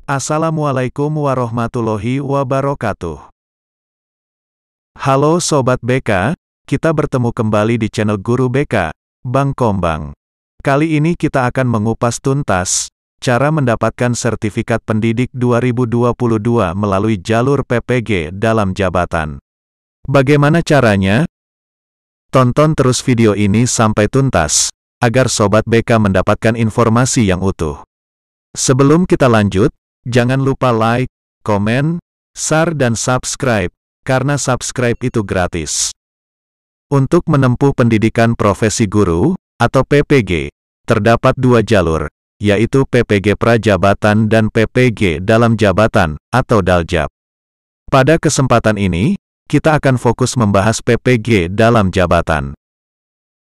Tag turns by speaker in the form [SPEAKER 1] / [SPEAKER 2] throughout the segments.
[SPEAKER 1] Assalamualaikum warahmatullahi wabarakatuh. Halo Sobat BK, kita bertemu kembali di channel Guru BK, Bang Kombang. Kali ini kita akan mengupas tuntas, cara mendapatkan sertifikat pendidik 2022 melalui jalur PPG dalam jabatan. Bagaimana caranya? Tonton terus video ini sampai tuntas, agar Sobat BK mendapatkan informasi yang utuh. Sebelum kita lanjut, jangan lupa like, komen, share dan subscribe, karena subscribe itu gratis. Untuk menempuh pendidikan profesi guru, atau PPG, terdapat dua jalur, yaitu PPG Prajabatan dan PPG Dalam Jabatan, atau Daljab. Pada kesempatan ini, kita akan fokus membahas PPG Dalam Jabatan.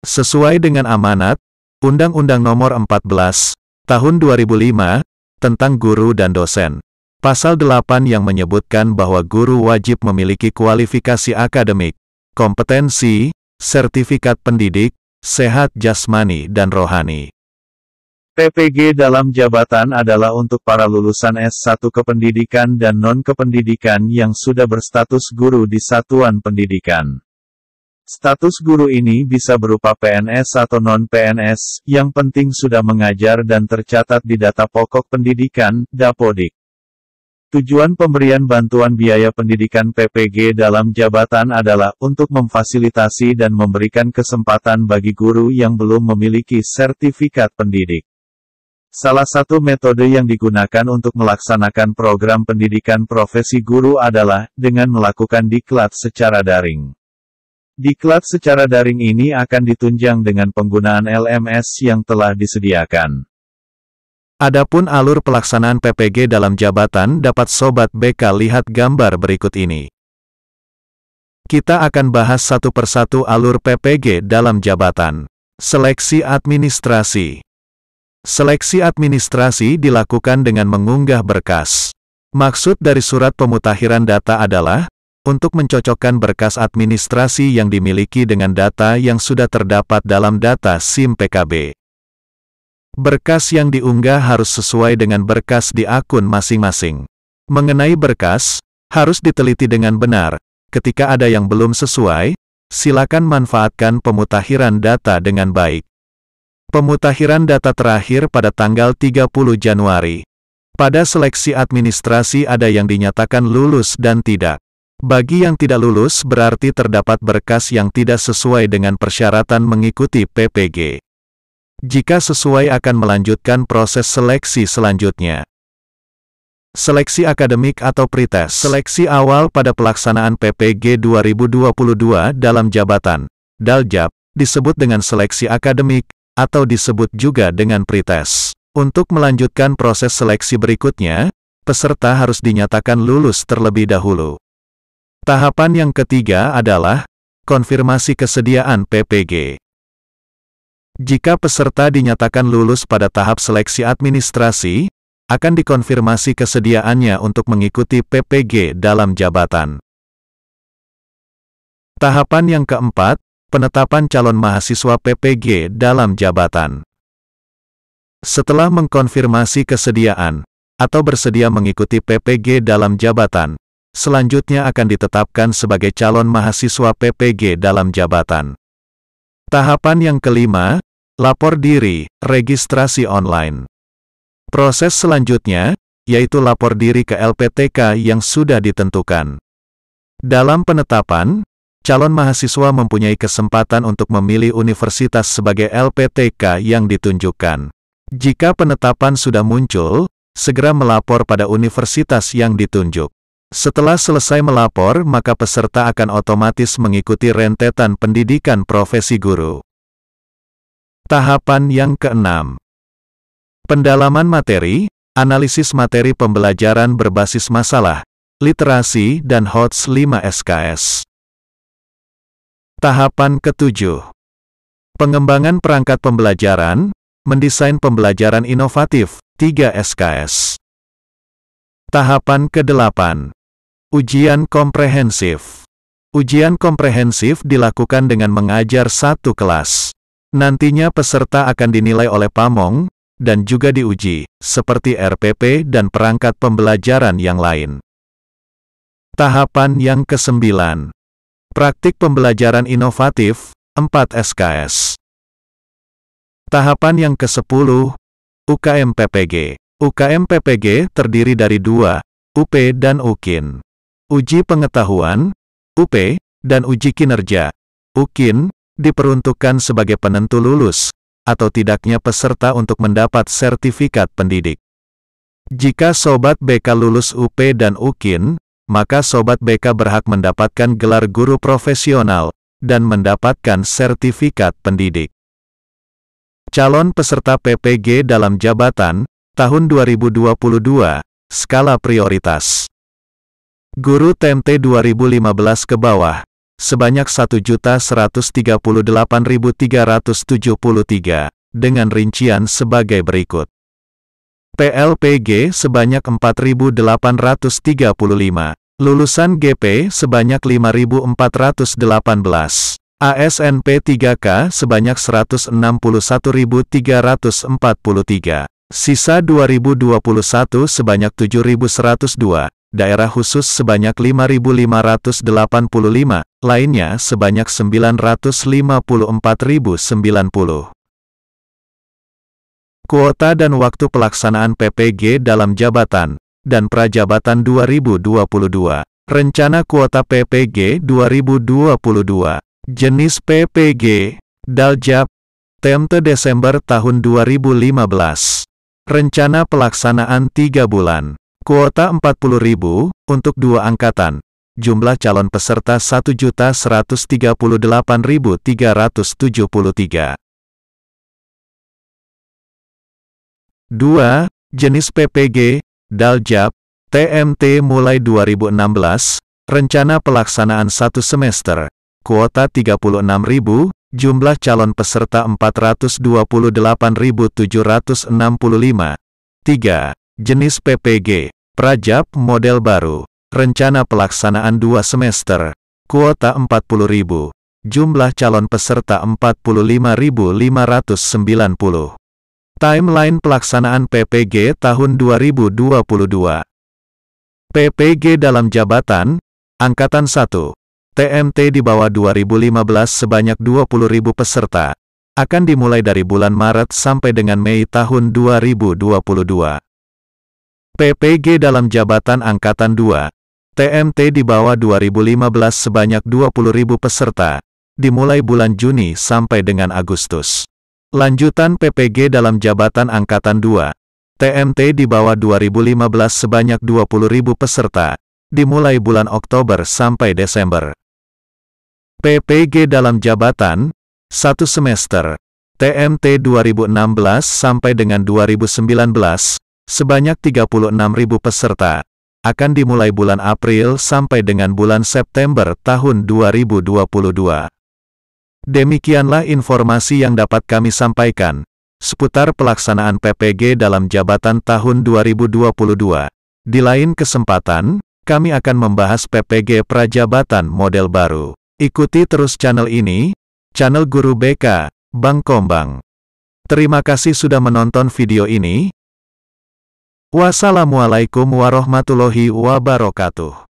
[SPEAKER 1] Sesuai dengan amanat, Undang-Undang Nomor 14, Tahun 2005, tentang guru dan dosen. Pasal 8 yang menyebutkan bahwa guru wajib memiliki kualifikasi akademik, kompetensi, sertifikat pendidik, sehat jasmani dan rohani. PPG dalam jabatan adalah untuk para lulusan S1 kependidikan dan non-kependidikan yang sudah berstatus guru di satuan pendidikan. Status guru ini bisa berupa PNS atau non-PNS, yang penting sudah mengajar dan tercatat di data pokok pendidikan, Dapodik. Tujuan pemberian bantuan biaya pendidikan PPG dalam jabatan adalah untuk memfasilitasi dan memberikan kesempatan bagi guru yang belum memiliki sertifikat pendidik. Salah satu metode yang digunakan untuk melaksanakan program pendidikan profesi guru adalah dengan melakukan diklat secara daring. Diklat secara daring ini akan ditunjang dengan penggunaan LMS yang telah disediakan. Adapun alur pelaksanaan PPG dalam jabatan dapat Sobat BK lihat gambar berikut ini. Kita akan bahas satu persatu alur PPG dalam jabatan. Seleksi administrasi. Seleksi administrasi dilakukan dengan mengunggah berkas. Maksud dari surat pemutakhiran data adalah untuk mencocokkan berkas administrasi yang dimiliki dengan data yang sudah terdapat dalam data SIM PKB. Berkas yang diunggah harus sesuai dengan berkas di akun masing-masing. Mengenai berkas, harus diteliti dengan benar. Ketika ada yang belum sesuai, silakan manfaatkan pemutakhiran data dengan baik. Pemutakhiran data terakhir pada tanggal 30 Januari. Pada seleksi administrasi ada yang dinyatakan lulus dan tidak. Bagi yang tidak lulus berarti terdapat berkas yang tidak sesuai dengan persyaratan mengikuti PPG. Jika sesuai akan melanjutkan proses seleksi selanjutnya. Seleksi akademik atau pretest. Seleksi awal pada pelaksanaan PPG 2022 dalam jabatan, Daljab, disebut dengan seleksi akademik, atau disebut juga dengan pretest. Untuk melanjutkan proses seleksi berikutnya, peserta harus dinyatakan lulus terlebih dahulu. Tahapan yang ketiga adalah konfirmasi kesediaan PPG. Jika peserta dinyatakan lulus pada tahap seleksi administrasi, akan dikonfirmasi kesediaannya untuk mengikuti PPG dalam jabatan. Tahapan yang keempat, penetapan calon mahasiswa PPG dalam jabatan. Setelah mengkonfirmasi kesediaan, atau bersedia mengikuti PPG dalam jabatan, selanjutnya akan ditetapkan sebagai calon mahasiswa PPG dalam jabatan. Tahapan yang kelima, lapor diri, registrasi online. Proses selanjutnya, yaitu lapor diri ke LPTK yang sudah ditentukan. Dalam penetapan, calon mahasiswa mempunyai kesempatan untuk memilih universitas sebagai LPTK yang ditunjukkan. Jika penetapan sudah muncul, segera melapor pada universitas yang ditunjuk. Setelah selesai melapor, maka peserta akan otomatis mengikuti rentetan pendidikan profesi guru. Tahapan yang keenam. Pendalaman materi, analisis materi pembelajaran berbasis masalah, literasi dan HOTS 5 SKS. Tahapan ketujuh. Pengembangan perangkat pembelajaran, mendesain pembelajaran inovatif, 3 SKS. Tahapan ke-8. Ujian komprehensif. Ujian komprehensif dilakukan dengan mengajar satu kelas. Nantinya peserta akan dinilai oleh pamong, dan juga diuji, seperti RPP dan perangkat pembelajaran yang lain. Tahapan yang ke-9. Praktik pembelajaran inovatif, 4 SKS. Tahapan yang ke-10. UKM PPG. UKM PPG terdiri dari 2, UP dan UKIN. Uji pengetahuan, UP, dan uji kinerja, UKIN, diperuntukkan sebagai penentu lulus, atau tidaknya peserta untuk mendapat sertifikat pendidik. Jika Sobat BK lulus UP dan UKIN, maka Sobat BK berhak mendapatkan gelar guru profesional, dan mendapatkan sertifikat pendidik. Calon peserta PPG dalam jabatan, tahun 2022, skala prioritas. Guru TMT 2015 ke bawah, sebanyak 1.138.373, dengan rincian sebagai berikut. PLPG sebanyak 4.835, lulusan GP sebanyak 5.418, ASNP 3K sebanyak 161.343, sisa 2021 sebanyak 7.102, daerah khusus sebanyak 5.585, lainnya sebanyak 954.090. Kuota dan waktu pelaksanaan PPG dalam jabatan dan prajabatan 2022. Rencana kuota PPG 2022. Jenis PPG, Daljab, TMT Desember tahun 2015. Rencana pelaksanaan 3 bulan. Kuota 40.000, untuk 2 angkatan. Jumlah calon peserta 1.138.373. 2. Jenis PPG, Daljab, TMT mulai 2016, rencana pelaksanaan 1 semester, kuota 36.000, jumlah calon peserta 428.765. 3. Jenis PPG, Prajab model baru, rencana pelaksanaan 2 semester, kuota 40.000, jumlah calon peserta 45.590. Timeline pelaksanaan PPG tahun 2022. PPG dalam jabatan, Angkatan 1, TMT di bawah 2015 sebanyak 20.000 peserta, akan dimulai dari bulan Maret sampai dengan Mei tahun 2022. PPG dalam jabatan Angkatan 2, TMT di bawah 2015 sebanyak 20.000 peserta, dimulai bulan Juni sampai dengan Agustus. Lanjutan PPG dalam jabatan Angkatan 2, TMT di bawah 2015 sebanyak 20.000 peserta, dimulai bulan Oktober sampai Desember. PPG dalam jabatan, 1 semester, TMT 2016 sampai dengan 2019, sebanyak 36.000 peserta, akan dimulai bulan April sampai dengan bulan September tahun 2022. Demikianlah informasi yang dapat kami sampaikan seputar pelaksanaan PPG dalam jabatan tahun 2022. Di lain kesempatan, kami akan membahas PPG prajabatan model baru. Ikuti terus channel ini, channel Guru BK, Bangkombang. Terima kasih sudah menonton video ini. Wassalamualaikum warahmatullahi wabarakatuh.